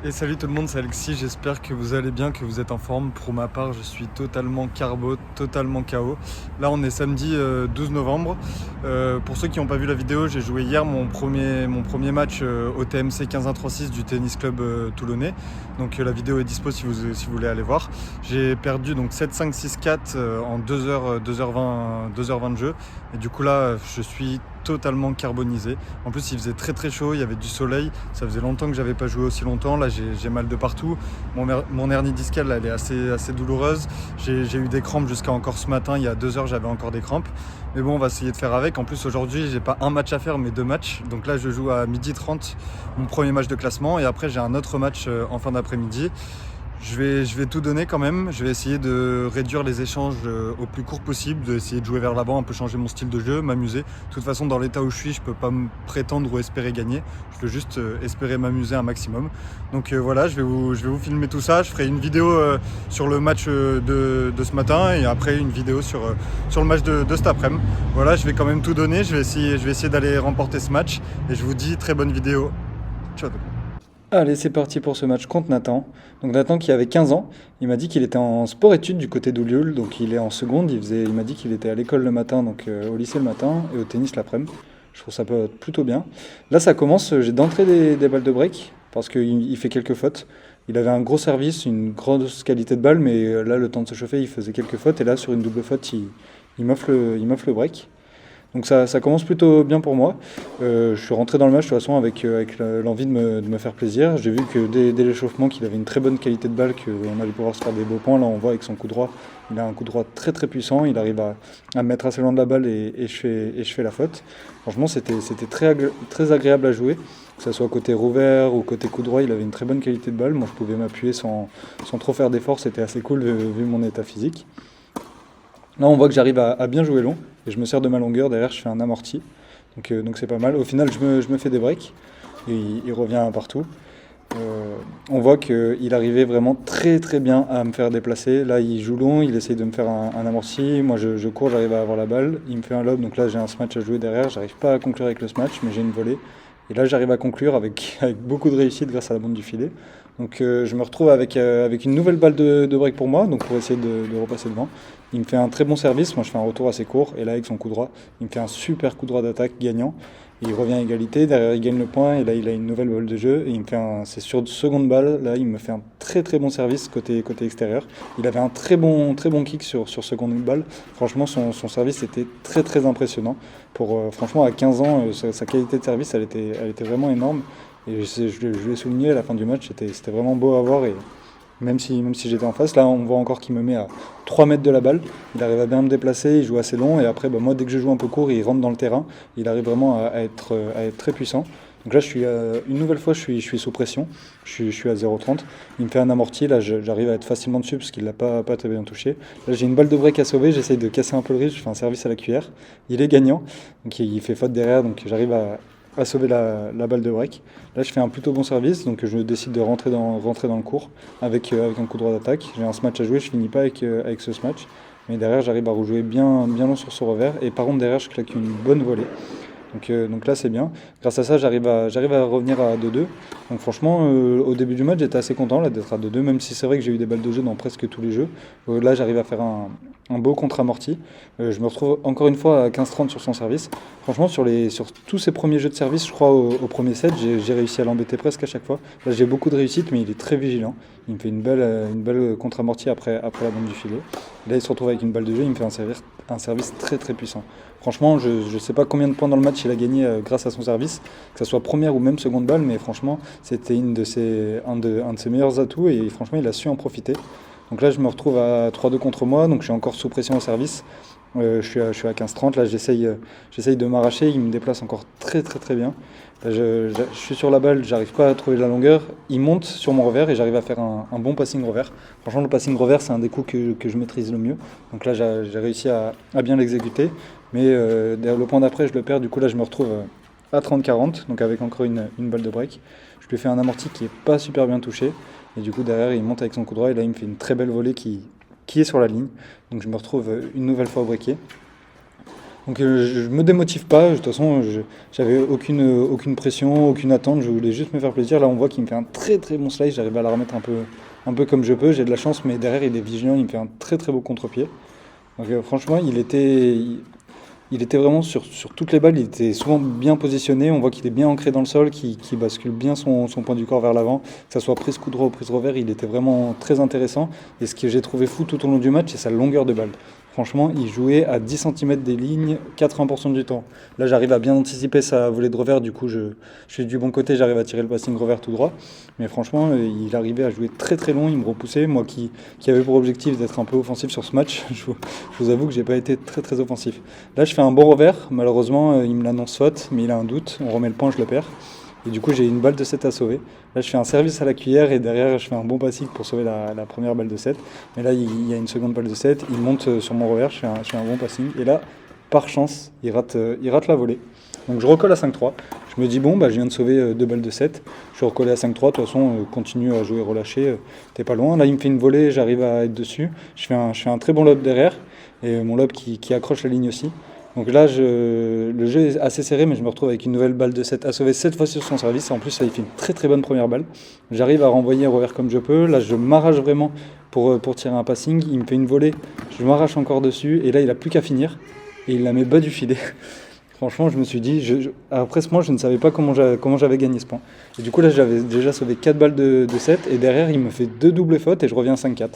Et salut tout le monde, c'est Alexis, j'espère que vous allez bien, que vous êtes en forme. Pour ma part, je suis totalement carbo, totalement KO. Là, on est samedi 12 novembre. Pour ceux qui n'ont pas vu la vidéo, j'ai joué hier mon premier match au TMC 15136 du tennis club toulonnais. Donc la vidéo est dispo si vous voulez aller voir. J'ai perdu donc 7-5, 6-4 en 2h, 2h20 de jeu. Et du coup là, je suis totalement carbonisé. En plus, il faisait très très chaud, il y avait du soleil. Ça faisait longtemps que j'avais pas joué aussi longtemps. Là, j'ai mal de partout. Mon hernie discale, elle est assez douloureuse. J'ai eu des crampes jusqu'à encore ce matin. Il y a 2 heures, j'avais encore des crampes. Mais bon, on va essayer de faire avec. En plus, aujourd'hui, j'ai pas un match à faire, mais 2 matchs. Donc là, je joue à 12h30 mon premier match de classement. Et après, j'ai un autre match en fin d'après-midi. Je vais tout donner quand même. Je vais essayer de réduire les échanges au plus court possible, d'essayer de jouer vers l'avant, un peu changer mon style de jeu, m'amuser. De toute façon, dans l'état où je suis, je peux pas me prétendre ou espérer gagner. Je veux juste espérer m'amuser un maximum. Donc voilà, je vais vous filmer tout ça. Je ferai une vidéo sur le match de ce matin et après une vidéo sur le match de cet après-midi. Voilà, je vais quand même tout donner. Je vais essayer d'aller remporter ce match et je vous dis très bonne vidéo. Ciao. Allez, c'est parti pour ce match contre Nathan. Donc Nathan qui avait 15 ans, il m'a dit qu'il était en sport-études du côté d'Oulioul, donc il est en seconde, il m'a dit qu'il était à l'école le matin, donc au lycée le matin, et au tennis l'après-midi. Je trouve ça peut être plutôt bien. Là ça commence, j'ai d'entrée des balles de break, parce qu'il fait quelques fautes. Il avait un gros service, une grosse qualité de balle, mais là le temps de se chauffer, il faisait quelques fautes, et là sur une double faute, il m'offre le break. Donc ça commence plutôt bien pour moi. Je suis rentré dans le match de toute façon avec l'envie de me faire plaisir. J'ai vu que dès l'échauffement qu'il avait une très bonne qualité de balle, qu'on allait pouvoir se faire des beaux points. Là on voit avec son coup droit, il a un coup droit très très puissant, il arrive à me mettre assez loin de la balle et je fais la faute. Franchement c'était très agréable à jouer. Que ce soit côté revers ou côté coup droit, il avait une très bonne qualité de balle. Moi je pouvais m'appuyer sans trop faire d'efforts, c'était assez cool vu mon état physique. Là, on voit que j'arrive à bien jouer long et je me sers de ma longueur. Derrière, je fais un amorti. Donc c'est pas mal. Au final, je me fais des breaks et il revient partout. On voit qu'il arrivait vraiment très très bien à me faire déplacer. Là, il joue long, il essaye de me faire un amorti. Moi, je cours, j'arrive à avoir la balle. Il me fait un lob. Donc là, j'ai un smash à jouer derrière. J'arrive pas à conclure avec le smash, mais j'ai une volée. Et là, j'arrive à conclure avec beaucoup de réussite grâce à la bande du filet. Donc je me retrouve avec une nouvelle balle de break pour moi, donc pour essayer de repasser devant. Il me fait un très bon service, moi je fais un retour assez court, et là avec son coup droit, il me fait un super coup droit d'attaque gagnant. Il revient à égalité, derrière il gagne le point, et là il a une nouvelle balle de jeu, et c'est sur seconde balle, là il me fait un très très bon service côté extérieur. Il avait un très bon kick sur seconde balle, franchement son service était très très impressionnant. Franchement à 15 ans, sa qualité de service elle était vraiment énorme. Et je l'ai souligné à la fin du match, c'était vraiment beau à voir. Et même si j'étais en face, là on voit encore qu'il me met à 3 mètres de la balle. Il arrive à bien me déplacer, il joue assez long. Et après, moi dès que je joue un peu court, il rentre dans le terrain. Il arrive vraiment à être très puissant. Donc là, une nouvelle fois, je suis sous pression. Je suis à 0,30. Il me fait un amorti. Là, j'arrive à être facilement dessus parce qu'il l'a pas très bien touché. Là, j'ai une balle de break à sauver. J'essaye de casser un peu le risque. Je fais un service à la cuillère. Il est gagnant. Donc il fait faute derrière. Donc j'arrive à sauver la balle de break. Là, je fais un plutôt bon service, donc je décide de rentrer dans le court avec un coup droit d'attaque. J'ai un smash à jouer, je finis pas avec ce smash, mais derrière, j'arrive à rejouer bien long sur ce revers, et par contre, derrière, je claque une bonne volée. Donc là, c'est bien. Grâce à ça, j'arrive à revenir à 2-2. Donc franchement, au début du match, j'étais assez content là, d'être à 2-2, même si c'est vrai que j'ai eu des balles de jeu dans presque tous les jeux. Là, j'arrive à faire un beau contre-amorti. Je me retrouve encore une fois à 15-30 sur son service. Franchement, sur tous ces premiers jeux de service, je crois au premier set, j'ai réussi à l'embêter presque à chaque fois. Là, j'ai beaucoup de réussite, mais il est très vigilant. Il me fait une belle contre-amorti après la bande du filet. Là, il se retrouve avec une balle de jeu, il me fait un service très très puissant. Franchement, je ne sais pas combien de points dans le match il a gagné grâce à son service, que ce soit première ou même seconde balle, mais franchement, c'était un de ses meilleurs atouts et franchement, il a su en profiter. Donc là, je me retrouve à 3-2 contre moi, donc je suis encore sous pression au service. Je suis à 15-30, là j'essaye de m'arracher, il me déplace encore très très très bien. Là, je suis sur la balle, j'arrive pas à trouver la longueur, il monte sur mon revers et j'arrive à faire un bon passing revers. Franchement, le passing revers, c'est un des coups que je maîtrise le mieux. Donc là, j'ai réussi à bien l'exécuter, mais le point d'après, je le perds. Du coup, là, je me retrouve à 30-40, donc avec encore une balle de break. Je lui fais un amorti qui est pas super bien touché, et du coup, derrière, il monte avec son coup droit, et là, il me fait une très belle volée qui est sur la ligne. Donc je me retrouve une nouvelle fois au breaké. Donc je me démotive pas, de toute façon j'avais aucune pression, aucune attente, je voulais juste me faire plaisir. Là on voit qu'il me fait un très très bon slice, j'arrive à la remettre un peu comme je peux, j'ai de la chance mais derrière il est vigilant, il me fait un très très beau contre-pied. Donc franchement il était vraiment sur toutes les balles, il était souvent bien positionné, on voit qu'il est bien ancré dans le sol, qu'il bascule bien son point du corps vers l'avant, que ça soit prise coup droit ou prise revers, il était vraiment très intéressant. Et ce que j'ai trouvé fou tout au long du match, c'est sa longueur de balle. Franchement, il jouait à 10 cm des lignes 80% du temps. Là, j'arrive à bien anticiper sa volée de revers, du coup, je suis du bon côté, j'arrive à tirer le passing revers tout droit. Mais franchement, il arrivait à jouer très très long, il me repoussait. Moi qui avait pour objectif d'être un peu offensif sur ce match, je vous avoue que j'ai pas été très très offensif. Là, je fais un bon revers, malheureusement, il me l'annonce faute, mais il a un doute, on remet le point, je le perds. Et du coup, j'ai une balle de 7 à sauver. Là, je fais un service à la cuillère et derrière, je fais un bon passing pour sauver la première balle de 7. Mais là, il y a une seconde balle de 7. Il monte sur mon revers, je fais un bon passing. Et là, par chance, il rate la volée. Donc je recolle à 5-3. Je me dis, bon, bah, je viens de sauver deux balles de 7. Je suis recollé à 5-3. De toute façon, continue à jouer relâché. T'es pas loin. Là, il me fait une volée, j'arrive à être dessus. Je fais un très bon lob derrière. Et mon lob qui accroche la ligne aussi. Donc là, le jeu est assez serré, mais je me retrouve avec une nouvelle balle de 7 à sauver cette fois sur son service. Et en plus, là, il fait une très très bonne première balle. J'arrive à renvoyer un revers comme je peux. Là, je m'arrache vraiment pour tirer un passing. Il me fait une volée, je m'arrache encore dessus. Et là, il n'a plus qu'à finir. Et il la met bas du filet. Franchement, je me suis dit, après ce point, je ne savais pas comment j'avais gagné ce point. Et du coup, là, j'avais déjà sauvé 4 balles de 7. Et derrière, il me fait deux doubles fautes et je reviens à 5-4.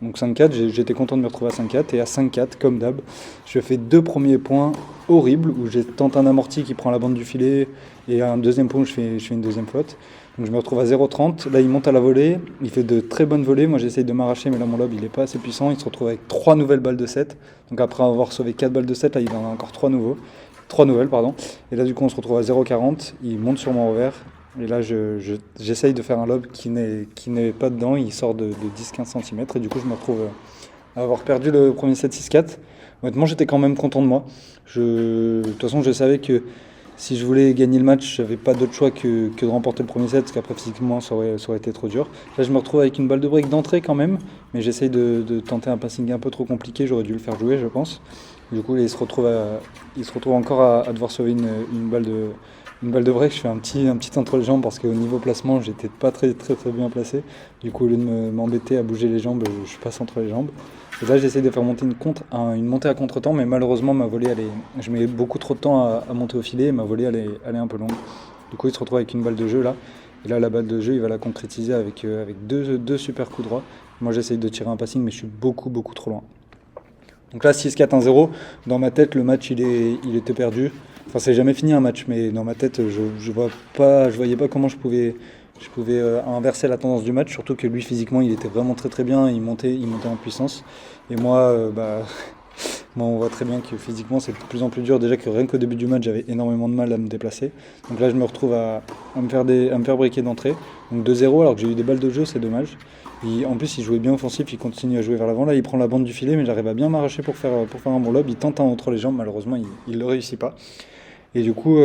Donc 5-4, j'étais content de me retrouver à 5-4. Et à 5-4, comme d'hab, je fais deux premiers points horribles où j'ai tenté un amorti qui prend la bande du filet et un deuxième point où je fais une deuxième faute. Donc je me retrouve à 0,30. Là, il monte à la volée. Il fait de très bonnes volées. Moi, j'essaye de m'arracher, mais là, mon lob, il n'est pas assez puissant. Il se retrouve avec 3 nouvelles balles de 7. Donc après avoir sauvé 4 balles de 7, là, il en a encore 3 nouvelles, pardon. Et là, du coup, on se retrouve à 0,40. Il monte sur mon revers. Et là, j'essaye de faire un lob qui n'est pas dedans. Il sort de 10-15 cm. Et du coup, je me retrouve à avoir perdu le premier set 6-4. Honnêtement, j'étais quand même content de moi. De toute façon, je savais que si je voulais gagner le match, j'avais pas d'autre choix que de remporter le premier set, parce qu'après, physiquement, ça aurait été trop dur. Là, je me retrouve avec une balle de break d'entrée quand même. Mais j'essaye de tenter un passing un peu trop compliqué. J'aurais dû le faire jouer, je pense. Du coup, il se retrouve encore à devoir sauver une balle de break. Je fais un petit entre les jambes parce qu'au niveau placement, j'étais pas très très très bien placé. Du coup, au lieu de m'embêter à bouger les jambes, je passe entre les jambes. Et là, j'essaie de faire monter une montée à contre-temps, mais malheureusement, ma volée, je mets beaucoup trop de temps à monter au filet et ma volée, elle est un peu longue. Du coup, il se retrouve avec une balle de jeu là. Et là, la balle de jeu, il va la concrétiser avec deux super coups droits. Moi, j'essaye de tirer un passing, mais je suis beaucoup beaucoup trop loin. Donc là, 6-4-1-0, dans ma tête, le match, il était perdu. Enfin, c'est jamais fini un match, mais dans ma tête, je voyais pas comment je pouvais inverser la tendance du match, surtout que lui, physiquement, il était vraiment très très bien, il montait en puissance. Et moi, moi, on voit très bien que physiquement, c'est de plus en plus dur. Déjà que rien qu'au début du match, j'avais énormément de mal à me déplacer. Donc là, je me retrouve à me faire breaker d'entrée. Donc 2-0, alors que j'ai eu des balles de jeu, c'est dommage. En plus, il jouait bien offensif, il continue à jouer vers l'avant. Là, il prend la bande du filet, mais j'arrive à bien m'arracher pour faire un bon lob. Il tente un entre les jambes, malheureusement, il ne le réussit pas. Et du coup,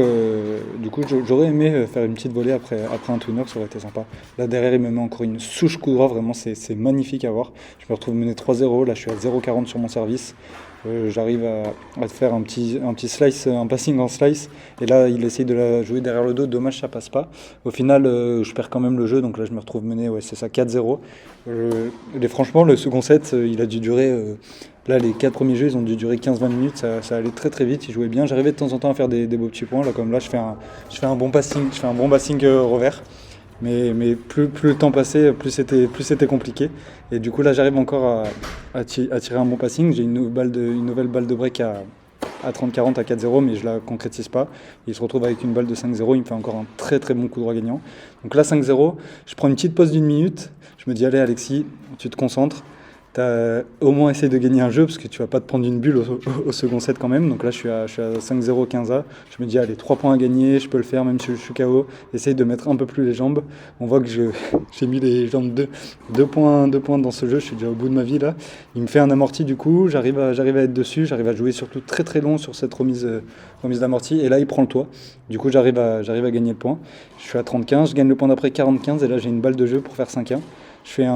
j'aurais aimé faire une petite volée après un twinner, ça aurait été sympa. Là, derrière, il me met encore une souche coup droit, vraiment, c'est magnifique à voir. Je me retrouve mené 3-0, là, je suis à 0,40 sur mon service. J'arrive à faire un petit slice, un passing en slice. Et là, il essaye de la jouer derrière le dos. Dommage, ça passe pas. Au final, je perds quand même le jeu. Donc là, je me retrouve mené, ouais, c'est ça, 4-0. Franchement, le second set, il a dû durer. Là, les 4 premiers jeux, ils ont dû durer 15-20 minutes. Ça allait très très vite. Il jouait bien. J'arrivais de temps en temps à faire des beaux petits points. Là, comme là, je fais un bon passing. Je fais un bon passing revers. Mais plus le temps passait, plus c'était compliqué. Et du coup, là, j'arrive encore à tirer un bon passing. J'ai une nouvelle balle de break à 30-40 à 4-0, mais je la concrétise pas. Il se retrouve avec une balle de 5-0. Il me fait encore un très très bon coup droit gagnant. Donc là, 5-0, je prends une petite pause d'une minute. Je me dis, allez, Alexis, tu te concentres. T'as au moins essayé de gagner un jeu parce que tu vas pas te prendre une bulle au second set quand même. Donc là, je suis à 5-0, 15A. Je me dis, allez, 3 points à gagner, je peux le faire même si je suis KO. Essaye de mettre un peu plus les jambes. On voit que j'ai mis les jambes 2 points dans ce jeu. Je suis déjà au bout de ma vie là. Il me fait un amorti du coup. J'arrive à être dessus. J'arrive à jouer surtout très très long sur cette remise d'amorti. Et là, il prend le toit. Du coup, j'arrive à gagner le point. Je suis à 30-15. Je gagne le point d'après 40-15. Et là, j'ai une balle de jeu pour faire 5-1. je fais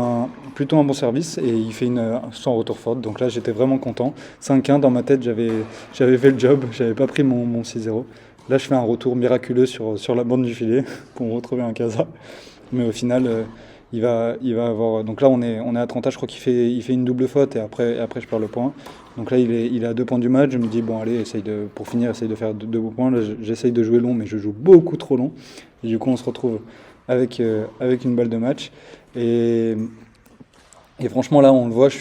plutôt un bon service et il fait son retour faute. Donc là, j'étais vraiment content. 5-1, dans ma tête, j'avais fait le job, j'avais pas pris mon 6-0. Là, je fais un retour miraculeux sur la bande du filet pour retrouver un casa. Mais au final, il va avoir. Donc là, on est à 30, je crois qu'il fait une double faute et après je perds le point. Donc là, il est à 2 points du match. Je me dis, bon, allez, pour finir, essaye de faire deux beaux points. Là, j'essaye de jouer long, mais je joue beaucoup trop long. Et du coup, on se retrouve avec une balle de match. Et franchement, là, on le voit, je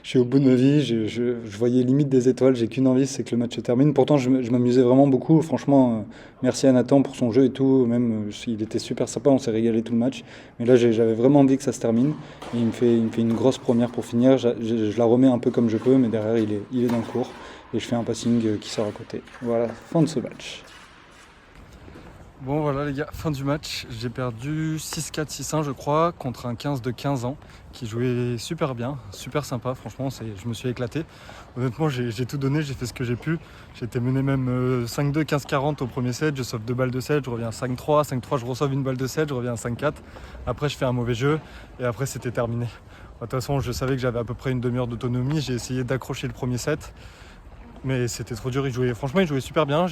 suis au bout de ma vie. Je voyais limite des étoiles. J'ai qu'une envie, c'est que le match se termine. Pourtant, je m'amusais vraiment beaucoup. Franchement, merci à Nathan pour son jeu et tout. Même, il était super sympa. On s'est régalé tout le match. Mais là, j'avais vraiment envie que ça se termine. Et il me fait une grosse première pour finir. Je la remets un peu comme je peux, mais derrière, il est dans le court. Et je fais un passing qui sort à côté. Voilà, fin de ce match. Bon voilà les gars, fin du match, j'ai perdu 6-4, 6-1 je crois, contre un 15 de 15 ans qui jouait super bien, super sympa, franchement je me suis éclaté. Honnêtement j'ai tout donné, j'ai fait ce que j'ai pu, j'ai été mené même 5-2, 15-40 au premier set, je sauve 2 balles de set, je reviens à 5-3, 5-3 je reçois une balle de set, je reviens à 5-4, après je fais un mauvais jeu et après c'était terminé. De toute façon je savais que j'avais à peu près une demi-heure d'autonomie, j'ai essayé d'accrocher le premier set. Mais c'était trop dur, franchement il jouait super bien,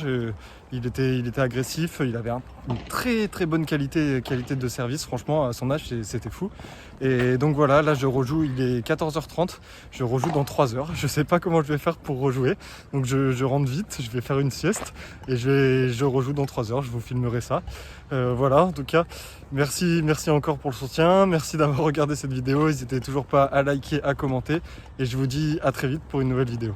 il était agressif, il avait une très très bonne qualité de service, franchement à son âge c'était fou. Et donc voilà, là je rejoue, il est 14h30, je rejoue dans 3 heures, je sais pas comment je vais faire pour rejouer, donc je rentre vite, je vais faire une sieste et je rejoue dans 3 heures, je vous filmerai ça. Voilà, en tout cas, merci encore pour le soutien, merci d'avoir regardé cette vidéo, n'hésitez toujours pas à liker, à commenter et je vous dis à très vite pour une nouvelle vidéo.